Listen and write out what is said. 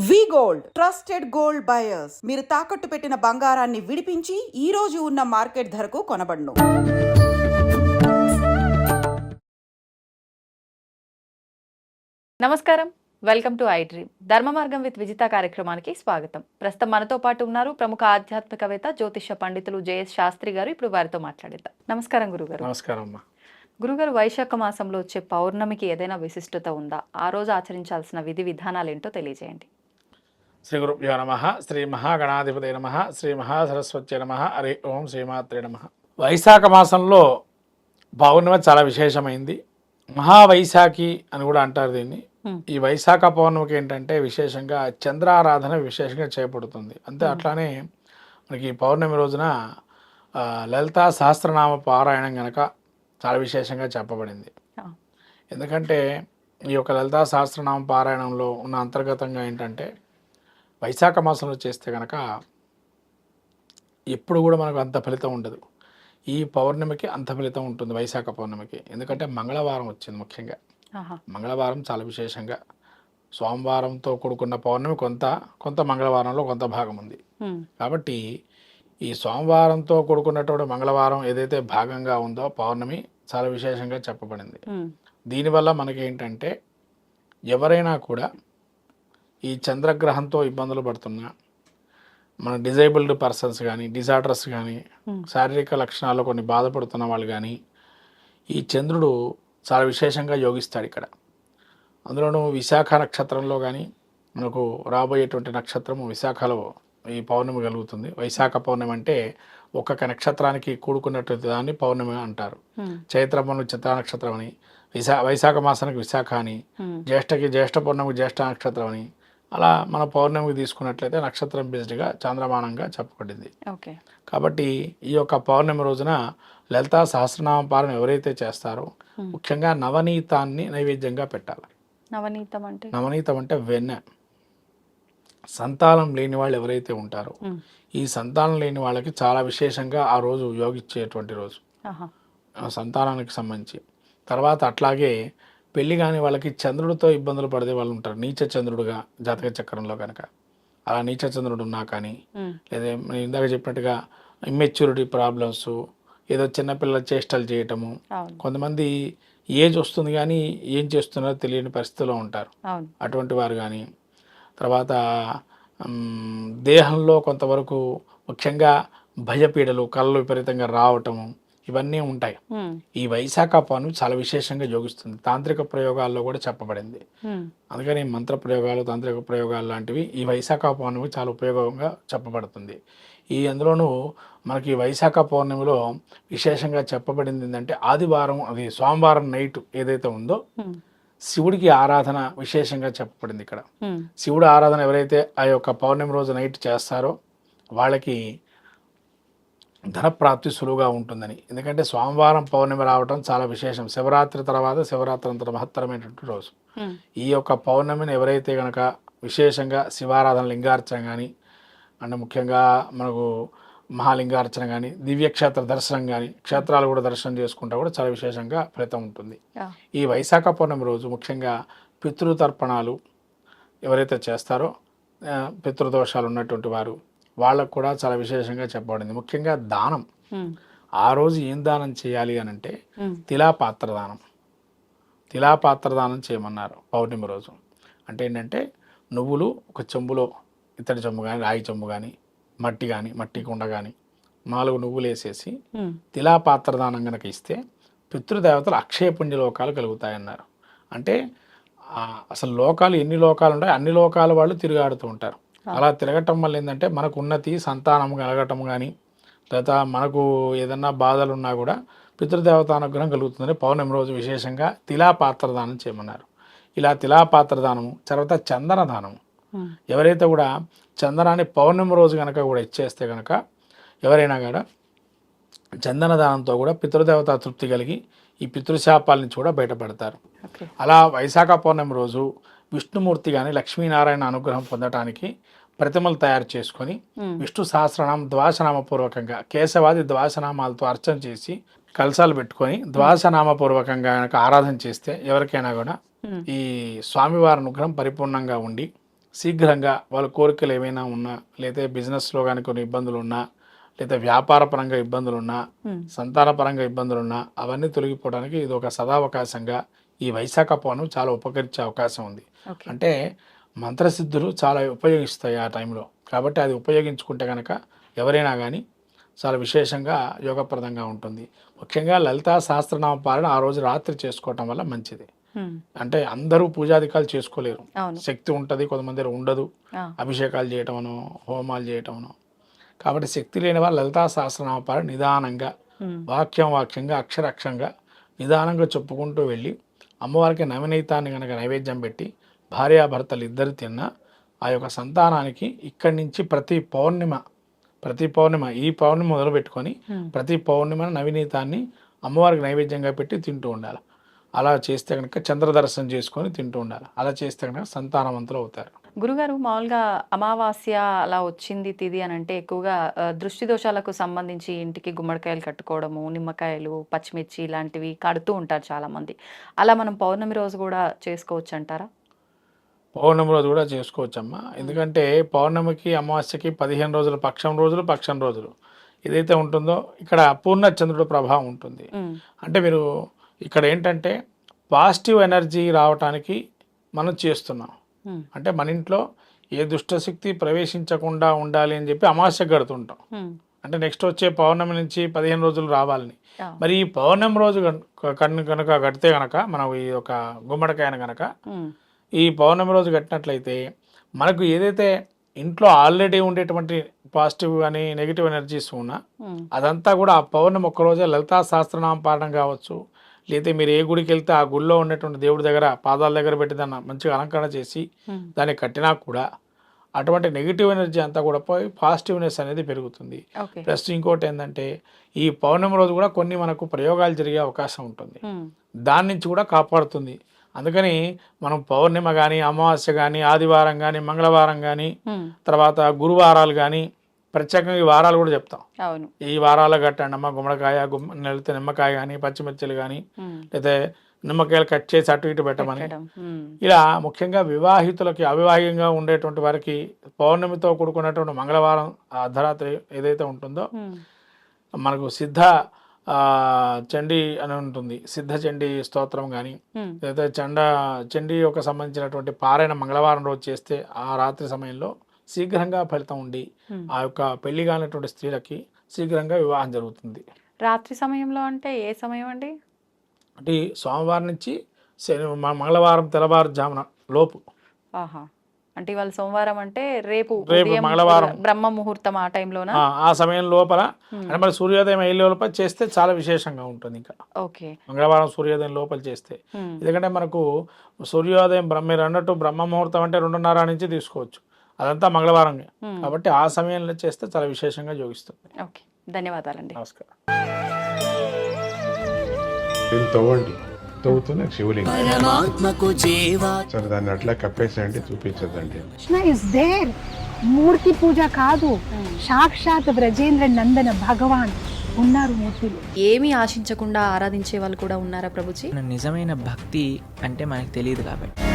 వి gold trusted gold buyers. మీరు తాకట్టు పెట్టిన బంగారాన్ని విడిపించి ఈ రోజు ఉన్న మార్కెట్ ధరకు కొనబడును. నమస్కారం, వెల్కమ్ టు ఐ డ్రీమ్. ధర్మ మార్గం విత్ విజిత కార్యక్రమానికి స్వాగతం. ప్రస్తుతం మనతో పాటు ఉన్నారు ప్రముఖ ఆధ్యాత్మికవేత్త, జ్యోతిష పండితులు జేఎస్ శాస్త్రి గారు. ఇప్పుడు వారితో మాట్లాడేద్దాం. నమస్కారం గురుగారు. నమస్కారం అమ్మా. గురుగారు, వైశాఖ మాసంలో వచ్చే పౌర్ణమికి ఏదైనా విశిష్టత ఉందా? ఆ రోజు ఆచరించాల్సిన విధి విధానాలు ఏంటో తెలియజేయండి. శ్రీ గురుభ్యో నమ. శ్రీ మహాగణాధిపతి నమ. శ్రీ మహాసరస్వతి నమ. హరి ఓం శ్రీమాత్రే నమ. వైశాఖ మాసంలో పౌర్ణమి చాలా విశేషమైంది. మహావైశాఖి అని కూడా అంటారు దీన్ని. ఈ వైశాఖ పౌర్ణమికి ఏంటంటే విశేషంగా చంద్రారాధన విశేషంగా చేపడుతుంది. అంతే అట్లానే మనకి పౌర్ణమి రోజున లలితా సహస్రనామ పారాయణం కనుక చాలా విశేషంగా చెప్పబడింది. ఎందుకంటే ఈ యొక్క లలితా సహస్రనామ పారాయణంలో ఉన్న అంతర్గతంగా ఏంటంటే వైశాఖ మాసంలో చేస్తే కనుక ఎప్పుడు కూడా మనకు అంత ఫలితం ఉండదు. ఈ పౌర్ణమికి అంత ఫలితం ఉంటుంది వైశాఖ పౌర్ణమికి. ఎందుకంటే మంగళవారం వచ్చింది. ముఖ్యంగా మంగళవారం చాలా విశేషంగా, సోమవారంతో కూడుకున్న పౌర్ణమి కొంత మంగళవారంలో కొంత భాగం ఉంది. కాబట్టి ఈ సోమవారంతో కూడుకున్నటువంటి మంగళవారం ఏదైతే భాగంగా ఉందో పౌర్ణమి చాలా విశేషంగా చెప్పబడింది. దీనివల్ల మనకి ఏంటంటే ఎవరైనా కూడా ఈ చంద్రగ్రహంతో ఇబ్బందులు పడుతున్నా, మన డిజేబుల్డ్ పర్సన్స్ కానీ, డిజార్డర్స్ కానీ, శారీరక లక్షణాల్లో కొన్ని బాధపడుతున్న వాళ్ళు కానీ ఈ చంద్రుడు చాలా విశేషంగా యోగిస్తాడు ఇక్కడ. అందులోనూ విశాఖ నక్షత్రంలో కానీ మనకు రాబోయేటువంటి నక్షత్రము విశాఖలో ఈ పౌర్ణమి కలుగుతుంది. వైశాఖ పౌర్ణమి అంటే ఒక్కొక్క నక్షత్రానికి కూడుకున్నటువంటి దాన్ని పౌర్ణమి అంటారు. చైత్రమును చిత్ర నక్షత్రం అని, వైశాఖ మాసానికి విశాఖ అని, జ్యేష్ఠ పౌర్ణమికి జ్యేష్ఠ నక్షత్రం అని, అలా మన పౌర్ణమికి తీసుకున్నట్లయితే నక్షత్రం బేస్డ్గా చాంద్రమానంగా చెప్పబడింది. కాబట్టి ఈ యొక్క పౌర్ణమి రోజున లలితా సహస్రనామ పాలన ఎవరైతే చేస్తారో ముఖ్యంగా నవనీతాన్ని నైవేద్యంగా పెట్టాలి. నవనీతం అంటే వెన్న. సంతానం లేని వాళ్ళు ఎవరైతే ఉంటారో ఈ సంతానం లేని వాళ్ళకి చాలా విశేషంగా ఆ రోజు యోగిచ్చేటువంటి రోజు సంతానానికి సంబంధించి. తర్వాత అట్లాగే పెళ్లి కాని వాళ్ళకి చంద్రుడితో ఇబ్బందులు పడే వాళ్ళు ఉంటారు. నీచ చంద్రుడుగా జాతక చక్రంలో కనుక అలా నీచ చంద్రుడు ఉన్నా కానీ, లేదా ఇందాక చెప్పినట్టుగా ఇమ్మెచ్యూరిటీ ప్రాబ్లమ్స్, ఏదో చిన్నపిల్లల చేష్టలు చేయటము, కొంతమంది ఏజ్ వస్తుంది కానీ ఏం చేస్తున్నారో తెలియని పరిస్థితిలో ఉంటారు. అటువంటి వారు కానీ, తర్వాత దేహంలో కొంతవరకు ముఖ్యంగా భయపీడలు, కళ్ళు విపరీతంగా రావటము, ఇవన్నీ ఉంటాయి. ఈ వైశాఖ పౌర్ణమి చాలా విశేషంగా యోగిస్తుంది. తాంత్రిక ప్రయోగాల్లో కూడా చెప్పబడింది. అందుకని మంత్ర ప్రయోగాలు, తాంత్రిక ప్రయోగాలు లాంటివి ఈ వైశాఖ పౌర్ణమి చాలా ఉపయోగంగా చెప్పబడుతుంది. అందులోనూ మనకి వైశాఖ పౌర్ణమిలో విశేషంగా చెప్పబడింది ఏంటంటే ఆదివారం, అది సోమవారం నైట్ ఏదైతే ఉందో శివుడికి ఆరాధన విశేషంగా చెప్పబడింది ఇక్కడ. శివుడు ఆరాధన ఎవరైతే ఆ యొక్క పౌర్ణమి రోజు నైట్ చేస్తారో వాళ్ళకి ధనప్రాప్తి సులువుగా ఉంటుందని. ఎందుకంటే సోమవారం పౌర్ణమి రావటం చాలా విశేషం. శివరాత్రి తర్వాత శివరాత్రి అంత మహత్తరమైనటువంటి రోజు. ఈ యొక్క పౌర్ణమిని ఎవరైతే కనుక విశేషంగా శివారాధన, లింగార్చన కానీ, అంటే ముఖ్యంగా మనకు మహాలింగార్చన కానీ, దివ్యక్షేత్ర దర్శనం కానీ, క్షేత్రాలు కూడా దర్శనం చేసుకుంటా కూడా చాలా విశేషంగా ఫలితం ఉంటుంది. ఈ వైశాఖ పౌర్ణమి రోజు ముఖ్యంగా పితృతర్పణాలు ఎవరైతే చేస్తారో, పితృదోషాలు ఉన్నటువంటి వారు వాళ్ళకు కూడా చాలా విశేషంగా చెప్పబడింది. ముఖ్యంగా దానం, ఆ రోజు ఏం దానం చేయాలి అని అంటే తిలాపాత్ర దానం. తిలాపాత్ర దానం చేయమన్నారు పౌర్ణమి రోజు. అంటే ఏంటంటే నువ్వులు ఒక చెంబులో, ఇత్తడి చెంబు కానీ, రాగి చెంబు కానీ, మట్టి కానీ, మట్టి కుండ కానీ 4 నువ్వులు వేసేసి తిలాపాత్ర దానం కనుక ఇస్తే పితృదేవతలు అక్షయ పుణ్య లోకాలు కలుగుతాయన్నారు. అంటే అసలు లోకాలు ఎన్ని లోకాలు ఉంటాయి, అన్ని లోకాల వాళ్ళు తిరుగాడుతూ ఉంటారు. అలా తిరగటం వల్ల ఏంటంటే మనకు ఉన్నతి, సంతానం కలగటం కానీ, లేదా మనకు ఏదన్నా బాధలు ఉన్నా కూడా పితృదేవత అనుగ్రహం కలుగుతుందని పౌర్ణమి రోజు విశేషంగా తిలాపాత్ర దానం చేయమన్నారు. ఇలా తిలాపాత్ర దానము, తర్వాత చందన దానము. ఎవరైతే కూడా చందనాన్ని పౌర్ణమి రోజు కనుక కూడా ఇచ్చేస్తే కనుక ఎవరైనా కూడా చందన దానంతో కూడా పితృదేవత తృప్తి కలిగి ఈ పితృశాపాల నుంచి కూడా బయటపడతారు. అలా వైశాఖ పౌర్ణమి రోజు విష్ణుమూర్తి కానీ, లక్ష్మీనారాయణ అనుగ్రహం పొందటానికి ప్రతిమలు తయారు చేసుకొని విష్ణు సహస్రనామం ద్వాసనామపూర్వకంగా, కేశవాది ద్వాసనామాలతో అర్చన చేసి కలశాలు పెట్టుకొని ద్వాసనామపూర్వకంగా కనుక ఆరాధన చేస్తే ఎవరికైనా కూడా ఈ స్వామివారి అనుగ్రహం పరిపూర్ణంగా ఉండి శీఘ్రంగా వాళ్ళ కోరికలు ఏమైనా ఉన్నా, లేదా బిజినెస్లో కానీ కొన్ని ఇబ్బందులు ఉన్నా, లేదా వ్యాపార పరంగా ఇబ్బందులు ఉన్నా, సంతాన పరంగా ఇబ్బందులు ఉన్నా అవన్నీ తొలగిపోవడానికి ఇది ఒక సదావకాశంగా ఈ వైశాఖ పౌర్ణమి చాలా ఉపకరించే అవకాశం ఉంది. అంటే మంత్రసిద్ధులు చాలా ఉపయోగిస్తాయి ఆ టైంలో. కాబట్టి అది ఉపయోగించుకుంటే కనుక ఎవరైనా కానీ చాలా విశేషంగా యోగప్రదంగా ఉంటుంది. ముఖ్యంగా లలితా సహస్రనామ పాలన ఆ రోజు రాత్రి చేసుకోవటం వల్ల మంచిది. అంటే అందరూ పూజాధికాలు చేసుకోలేరు, శక్తి ఉంటుంది, కొంతమంది ఉండదు, అభిషేకాలు చేయటమనో హోమాలు చేయటమనో. కాబట్టి శక్తి లేని వాళ్ళు లలితా సహస్రనామ పాలన నిదానంగా వాక్యంగా అక్షరాక్షంగా నిదానంగా చెప్పుకుంటూ వెళ్ళి అమ్మవారికి నవనీతాన్ని కనుక నైవేద్యం పెట్టి భార్యాభర్తలు ఇద్దరు తిన్నా ఆ యొక్క సంతానానికి ఇక్కడి నుంచి ప్రతి పౌర్ణిమ ఈ పౌర్ణిమ మొదలు పెట్టుకొని ప్రతి పౌర్ణిమ నవనీతాన్ని అమ్మవారికి నైవేద్యంగా పెట్టి తింటూ ఉండాలి. అలా చేస్తే కనుక చంద్ర దర్శనం చేసుకొని తింటూ ఉండాలి. అలా చేస్తే కనుక సంతానవంతులు అవుతారు. గురుగారు, మామూలుగా అమావాస్య అలా వచ్చింది తిది అని అంటే ఎక్కువగా దృష్టి దోషాలకు సంబంధించి ఇంటికి గుమ్మడికాయలు కట్టుకోవడము, నిమ్మకాయలు, పచ్చిమిర్చి ఇలాంటివి కడుతూ ఉంటారు చాలామంది. అలా మనం పౌర్ణమి రోజు కూడా చేసుకోవచ్చు అంటారా? పౌర్ణమి రోజు కూడా చేసుకోవచ్చమ్మా. ఎందుకంటే పౌర్ణమికి అమావాస్యకి 15 రోజులు పక్షం రోజులు ఏదైతే ఉంటుందో ఇక్కడ పూర్ణచంద్రుడు ప్రభావం ఉంటుంది. అంటే మీరు ఇక్కడ ఏంటంటే పాజిటివ్ ఎనర్జీ రావటానికి మనం చేస్తున్నాం. అంటే మన ఇంట్లో ఏ దుష్టశక్తి ప్రవేశించకుండా ఉండాలి అని చెప్పి అమావాస్య గడుతుంటాం. అంటే నెక్స్ట్ వచ్చే పౌర్ణమి నుంచి 15 రోజులు రావాలని. మరి ఈ పౌర్ణమి రోజు కనుక కడితే కనుక మనం ఈ ఒక గుమ్మడికాయను కనుక ఈ పౌర్ణమి రోజు కట్టినట్లయితే మనకు ఏదైతే ఇంట్లో ఆల్రెడీ ఉండేటువంటి పాజిటివ్ కానీ నెగిటివ్ ఎనర్జీస్ ఉన్నా అదంతా కూడా ఆ పౌర్ణమి ఒక్కరోజే లలితా సహస్రనామ పాఠం కావచ్చు, లేదా మీరు ఏ గుడికి వెళ్తే ఆ గుడిలో ఉన్నటువంటి దేవుడి దగ్గర పాదాల దగ్గర పెట్టి దాన్ని మంచిగా అలంకరణ చేసి దాన్ని కట్టినా కూడా అటువంటి నెగిటివ్ ఎనర్జీ అంతా కూడా పోయి పాజిటివ్నెస్ అనేది పెరుగుతుంది. ప్లస్ ఇంకోటి ఏంటంటే ఈ పౌర్ణమి రోజు కూడా కొన్ని మనకు ప్రయోగాలు జరిగే అవకాశం ఉంటుంది, దాని నుంచి కూడా కాపాడుతుంది. అందుకని మనం పౌర్ణిమ కానీ అమావాస్య కానీ ఆదివారం కానీ మంగళవారం కానీ తర్వాత గురువారాలు కానీ ప్రత్యేకంగా ఈ వారాలు కూడా చెప్తాం. ఈ వారాలు కట్టండి అమ్మ గుమ్మడికాయ, లేకపోతే నిమ్మకాయ కానీ పచ్చిమిర్చిలు కానీ లేదా నిమ్మకాయలు కట్ చేసి అటు ఇటు పెట్టమని. ఇలా ముఖ్యంగా వివాహితులకి అవివాహితంగా ఉండేటువంటి వారికి పౌర్ణమితో కూడుకున్నటువంటి మంగళవారం అర్ధరాత్రి ఏదైతే ఉంటుందో మనకు సిద్ధ చండీ అని ఉంటుంది, సిద్ధ చండీ స్తోత్రం కానీ లేదా చండీ యొక్క సంబంధించినటువంటి పారాయణ మంగళవారం రోజు చేస్తే ఆ రాత్రి సమయంలో శీఘ్రంగా ఫలితం ఉండి ఆ యొక్క పెళ్లి కానటువంటి స్త్రీలకి శీఘ్రంగా వివాహం జరుగుతుంది. రాత్రి సమయంలో అంటే ఏ సమయం అండి? అంటే సోమవారం నుంచి మంగళవారం తెల్లవారుజామున లోపు. అంటే ఇవాళ సోమవారం అంటే రేపు మంగళవారం బ్రహ్మ ముహూర్తం ఆ టైంలోనా? ఆ సమయం లోపల అంటే మరి సూర్యోదయం అయ్యే లోపల చేస్తే చాలా విశేషంగా ఉంటుంది. ఇంకా మంగళవారం సూర్యోదయం లోపల చేస్తే, ఎందుకంటే మనకు సూర్యోదయం మీరు అన్నట్టు బ్రహ్మ ముహూర్తం అంటే 2:30 నుంచి తీసుకోవచ్చు, అదంతా మంగళవారం కాబట్టి ఆ సమయంలో చేస్తే చాలా విశేషంగా యోగిస్తుంది. ఓకే, ధన్యవాదాలండి. నమస్కారం. తవ్వండి, తవ్వుతూనే శివలింగం సరే దాన్ని అట్లా కప్పేసేయండి, చూపించదండి. కృష్ణ ఇస్ దేర్, మూర్తి పూజ కాదు, సాక్షాత్ బ్రజేంద్ర నందన భగవాన్ ఉన్నారు మూర్తిలో. ఏమీ ఆశించకుండా ఆరాధించే వాళ్ళు కూడా ఉన్నారా ప్రభుజీ? నిజమైన భక్తి అంటే మనకు తెలియదు కాబట్టి